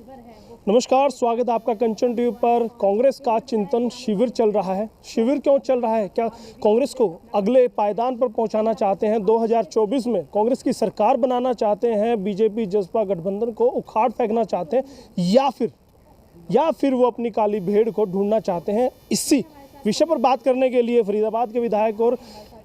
नमस्कार, स्वागत है आपका कंचन टीवी पर। कांग्रेस का चिंतन शिविर चल रहा है। शिविर क्यों चल रहा है? क्या कांग्रेस को अगले पायदान पर पहुंचाना चाहते हैं? 2024 में कांग्रेस की सरकार बनाना चाहते हैं? बीजेपी जसपा गठबंधन को उखाड़ फेंकना चाहते हैं या फिर वो अपनी काली भेड़ को ढूंढना चाहते हैं? इसी विषय पर बात करने के लिए फरीदाबाद के विधायक और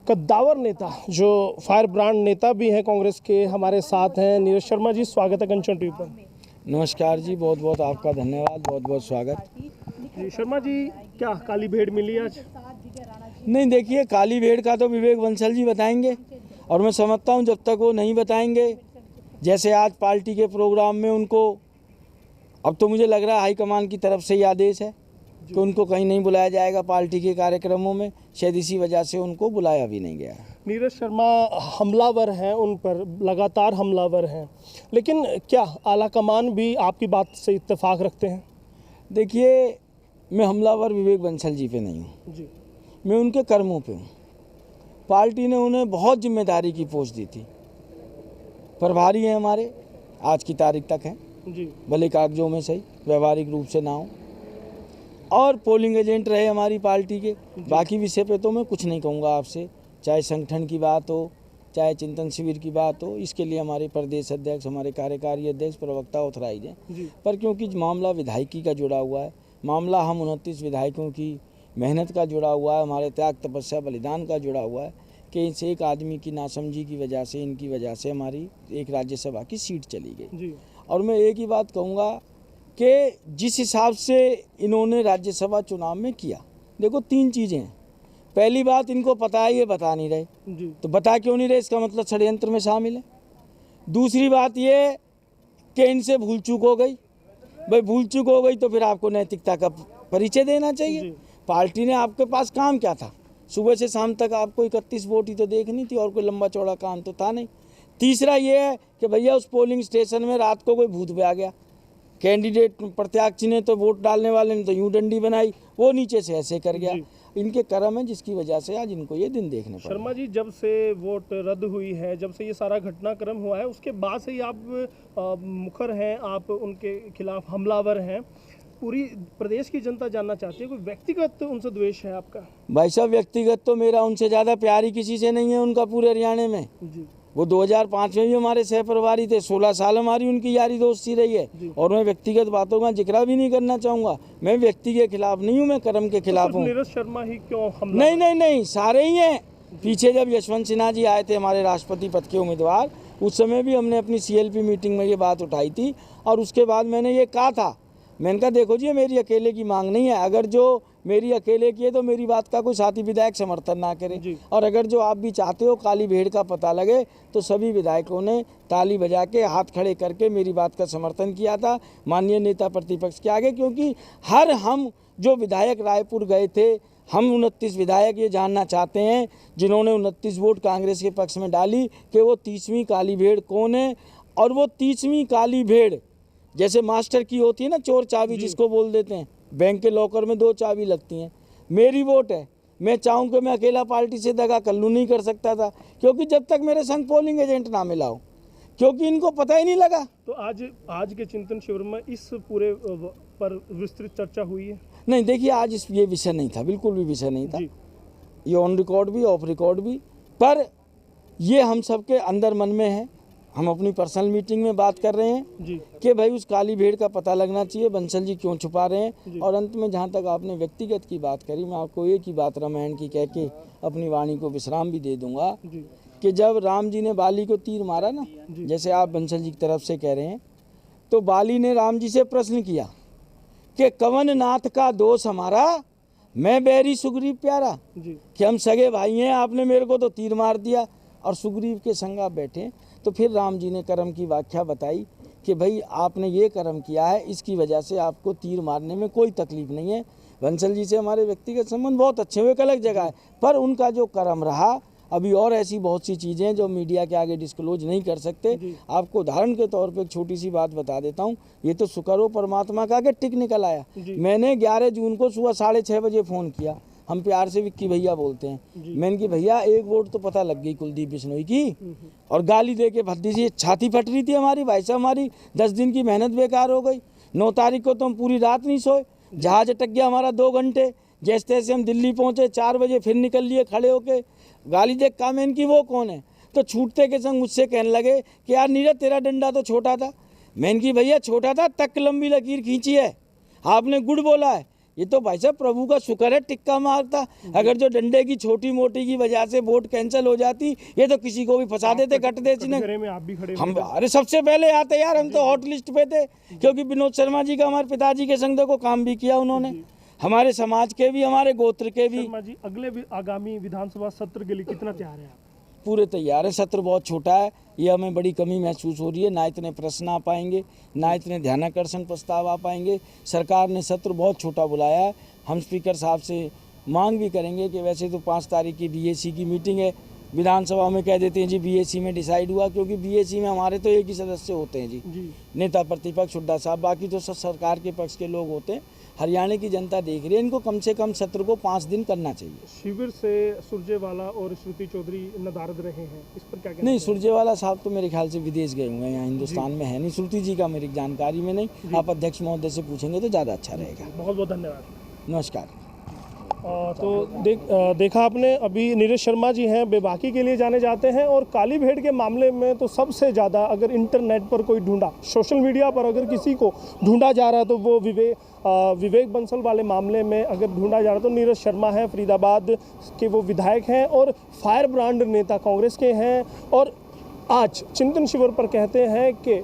कद्दावर नेता, जो फायर ब्रांड नेता भी हैं कांग्रेस के, हमारे साथ हैं। नीरज शर्मा जी, स्वागत है कंचन टीवी पर। नमस्कार जी, बहुत बहुत आपका धन्यवाद, बहुत बहुत स्वागत जी। शर्मा जी, क्या काली भेड़ मिली आज? नहीं, देखिए, काली भेड़ का तो विवेक बंसल जी बताएंगे और मैं समझता हूँ जब तक वो नहीं बताएंगे, जैसे आज पार्टी के प्रोग्राम में उनको, अब तो मुझे लग रहा है हाईकमान की तरफ से ये आदेश है कि उनको कहीं नहीं बुलाया जाएगा पार्टी के कार्यक्रमों में, शायद इसी वजह से उनको बुलाया भी नहीं गया। नीरज शर्मा हमलावर हैं, उन पर लगातार हमलावर हैं, लेकिन क्या आला कमान भी आपकी बात से इत्तेफाक रखते हैं? देखिए, मैं हमलावर विवेक बंसल जी पे नहीं हूँ जी, मैं उनके कर्मों पे हूँ। पार्टी ने उन्हें बहुत जिम्मेदारी की पोस्ट दी थी, प्रभारी हैं हमारे, आज की तारीख तक हैं जी, भले कागजों में सही, व्यवहारिक रूप से ना हो, और पोलिंग एजेंट रहे हमारी पार्टी के। बाकी विषय पे तो मैं कुछ नहीं कहूँगा आपसे, चाहे संगठन की बात हो, चाहे चिंतन शिविर की बात हो, इसके लिए हमारे प्रदेश अध्यक्ष, हमारे कार्यकारी अध्यक्ष, प्रवक्ता ऑथराइज हैं। पर क्योंकि मामला विधायकी का जुड़ा हुआ है, मामला हम 29 विधायकों की मेहनत का जुड़ा हुआ है, हमारे त्याग तपस्या बलिदान का जुड़ा हुआ है, कि इस एक आदमी की नासमझी की वजह से, इनकी वजह से हमारी एक राज्यसभा की सीट चली गई। और मैं एक ही बात कहूँगा कि जिस हिसाब से इन्होंने राज्यसभा चुनाव में किया, देखो 3 चीज़ें हैं। पहली बात, इनको पता है, ये बता नहीं रहे जी। तो बता क्यों नहीं रहे? इसका मतलब षड्यंत्र में शामिल है। दूसरी बात ये कि इनसे भूल चूक हो गई। भाई, भूल चूक हो गई तो फिर आपको नैतिकता का परिचय देना चाहिए। पार्टी ने आपके पास काम क्या था? सुबह से शाम तक आपको 31 वोट ही तो देखनी थी, और कोई लंबा चौड़ा काम तो था नहीं। तीसरा ये है कि भैया उस पोलिंग स्टेशन में रात को कोई भूत भी आ गया, कैंडिडेट प्रत्याशी ने तो वोट डालने वाले ने तो यूं डंडी बनाई, वो नीचे से ऐसे कर गया। इनके कर्म है, जिसकी वजह से आज इनको ये दिन देखने पड़े। शर्मा जी, जब से वोट रद्द हुई है, जब से ये सारा घटनाक्रम हुआ है, उसके बाद से ही आप मुखर हैं, आप उनके खिलाफ हमलावर हैं। पूरी प्रदेश की जनता जानना चाहती है, कोई व्यक्तिगत उनसे द्वेष है आपका? भाई साहब, व्यक्तिगत तो मेरा उनसे ज़्यादा प्यार ही किसी से नहीं है उनका पूरे हरियाणा में जी। वो 2005 में भी हमारे सहप्रभारी थे, 16 साल हमारी उनकी यारी दोस्ती रही है। और मैं व्यक्तिगत बातों का जिक्र भी नहीं करना चाहूँगा। मैं व्यक्ति के खिलाफ नहीं हूँ, मैं कर्म के खिलाफ हूँ। नीरज शर्मा ही क्यों हमला? नहीं, सारे ही हैं। पीछे जब यशवंत सिन्हा जी आए थे, हमारे राष्ट्रपति पद के उम्मीदवार, उस समय भी हमने अपनी CLP मीटिंग में ये बात उठाई थी, और उसके बाद मैंने ये कहा था, मैंने कहा देखो जी, ये मेरी अकेले की मांग नहीं है। अगर जो मेरी अकेले की है तो मेरी बात का कोई साथी विधायक समर्थन ना करे, और अगर जो आप भी चाहते हो काली भेड़ का पता लगे, तो सभी विधायकों ने ताली बजा के, हाथ खड़े करके मेरी बात का समर्थन किया था माननीय नेता प्रतिपक्ष के आगे। क्योंकि हम जो विधायक रायपुर गए थे, हम 29 विधायक ये जानना चाहते हैं जिन्होंने 29 वोट कांग्रेस के पक्ष में डाली, कि वो 30वीं काली भेड़ कौन है। और वो 30वीं काली भेड़ जैसे मास्टर की होती है ना, चोर चाबी जिसको बोल देते हैं, बैंक के लॉकर में 2 चाबी लगती हैं। मेरी वोट है, मैं चाहूँ कि मैं अकेला पार्टी से दगा कर लूँ, नहीं कर सकता था, क्योंकि जब तक मेरे संग पोलिंग एजेंट ना मिला हो, क्योंकि इनको पता ही नहीं लगा। तो आज के चिंतन शिविर में इस पूरे पर विस्तृत चर्चा हुई है? नहीं, देखिए, आज ये विषय नहीं था, बिल्कुल भी विषय नहीं था। ये ऑन रिकॉर्ड भी, ऑफ रिकॉर्ड भी, पर ये हम सबके अंदर मन में है। हम अपनी पर्सनल मीटिंग में बात कर रहे हैं कि भाई उस काली भेड़ का पता लगना चाहिए, बंसल जी क्यों छुपा रहे हैं। और अंत में जहाँ तक आपने व्यक्तिगत की बात करी, मैं आपको एक ही बात रामायण की कह के अपनी वाणी को विश्राम भी दे दूंगा कि जब राम जी ने बाली को तीर मारा ना, जैसे आप बंसल जी की तरफ से कह रहे हैं, तो बाली ने राम जी से प्रश्न किया कि कवन नाथ का दोष हमारा, मैं बैरी सुग्रीव प्यारा, कि हम सगे भाई हैं, आपने मेरे को तो तीर मार दिया और सुग्रीव के संग आप बैठे। तो फिर राम जी ने कर्म की व्याख्या बताई कि भाई आपने ये कर्म किया है, इसकी वजह से आपको तीर मारने में कोई तकलीफ नहीं है। बंसल जी से हमारे व्यक्तिगत संबंध बहुत अच्छे हुए, एक अलग जगह है, पर उनका जो कर्म रहा, अभी और ऐसी बहुत सी चीज़ें हैं जो मीडिया के आगे डिस्क्लोज नहीं कर सकते। आपको उदाहरण के तौर पे एक छोटी सी बात बता देता हूँ। ये तो शुक्र हो परमात्मा का कि टिक निकल आया। मैंने 11 जून को सुबह 6:30 बजे फ़ोन किया, हम प्यार से विक्की भैया बोलते हैं, मैंने कि भैया 1 वोट तो पता लग गई कुलदीप बिश्नोई की, और गाली दे के भद्दी सी छाती फट रही थी हमारी। भाई साहब, हमारी 10 दिन की मेहनत बेकार हो गई। 9 तारीख को तो हम पूरी रात नहीं सोए, जहाज अटक गया हमारा 2 घंटे, जैसे तैसे हम दिल्ली पहुँचे, 4 बजे फिर निकल लिए खड़े होके, गाली देख कहा मैंने कि वो कौन है, तो छूटते के संग मुझसे कहने लगे कि यार नीरज तेरा डंडा तो छोटा था। मैंने कि भैया छोटा था, तक लंबी लकीर खींची है, आपने गुड़ बोला है। ये तो भाई साहब प्रभु का शुक्र है टिक्का मारता, अगर जो डंडे की छोटी मोटी की वजह से वोट कैंसिल हो जाती, ये तो किसी को भी फंसा देते, कट देते। में आप भी खड़े हम अरे सबसे पहले आते यार, हम तो हॉट लिस्ट पे थे, क्योंकि विनोद शर्मा जी का हमारे पिताजी के संग देखो काम भी किया उन्होंने, हमारे समाज के भी, हमारे गोत्र के भी। शर्मा जी, अगले आगामी विधानसभा सत्र के लिए कितना तैयार है आप? पूरे तैयार है। सत्र बहुत छोटा है, ये हमें बड़ी कमी महसूस हो रही है, ना इतने प्रश्न आ पाएंगे, ना इतने ध्यानाकर्षण प्रस्ताव आ पाएंगे। सरकार ने सत्र बहुत छोटा बुलाया है। हम स्पीकर साहब से मांग भी करेंगे कि वैसे तो 5 तारीख की बीएसी की मीटिंग है, विधानसभा में कह देते हैं जी बीएसी में डिसाइड हुआ, क्योंकि बीएसी में हमारे तो एक ही सदस्य होते हैं जी, नेता प्रतिपक्ष हुड्डा साहब, बाकी तो सब सरकार के पक्ष के लोग होते हैं। हरियाणा की जनता देख रही है, इनको कम से कम सत्र को 5 दिन करना चाहिए। शिविर से सुरजेवाला और श्रुति चौधरी नदारद रहे हैं, इस पर क्या कहना नहीं, सुरजेवाला साहब तो मेरे ख्याल से विदेश गए हुए हैं, यहाँ हिंदुस्तान में है नहीं। श्रुति जी का मेरी जानकारी में नहीं, आप अध्यक्ष महोदय से पूछेंगे तो ज़्यादा अच्छा रहेगा। बहुत बहुत धन्यवाद। नमस्कार। तो देखा आपने, अभी नीरज शर्मा जी हैं, बेबाकी के लिए जाने जाते हैं, और काली भेड़ के मामले में तो सबसे ज़्यादा अगर इंटरनेट पर कोई ढूंढा, सोशल मीडिया पर अगर किसी को ढूंढा जा रहा है तो वो विवेक बंसल वाले मामले में अगर ढूंढा जा रहा है तो नीरज शर्मा है। फरीदाबाद के वो विधायक हैं और फायर ब्रांड नेता कांग्रेस के हैं, और आज चिंतन शिविर पर कहते हैं कि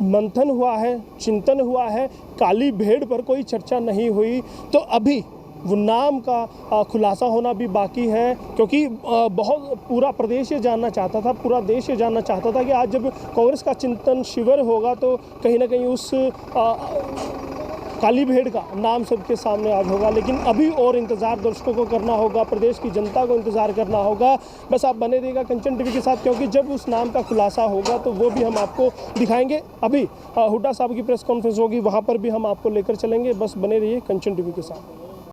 मंथन हुआ है, चिंतन हुआ है, काली भेड़ पर कोई चर्चा नहीं हुई। तो अभी वो नाम का खुलासा होना भी बाकी है, क्योंकि बहुत पूरा प्रदेश ये जानना चाहता था, पूरा देश ये जानना चाहता था कि आज जब कांग्रेस का चिंतन शिविर होगा तो कहीं ना कहीं उस काली भेड़ का नाम सबके सामने आज होगा। लेकिन अभी और इंतज़ार दर्शकों को करना होगा, प्रदेश की जनता को इंतज़ार करना होगा। बस आप बने रहिएगा कंचन टीवी के साथ, क्योंकि जब उस नाम का खुलासा होगा तो वो भी हम आपको दिखाएंगे। अभी हुड्डा साहब की प्रेस कॉन्फ्रेंस होगी, वहाँ पर भी हम आपको लेकर चलेंगे। बस बने रहिए कंचन टीवी के साथ।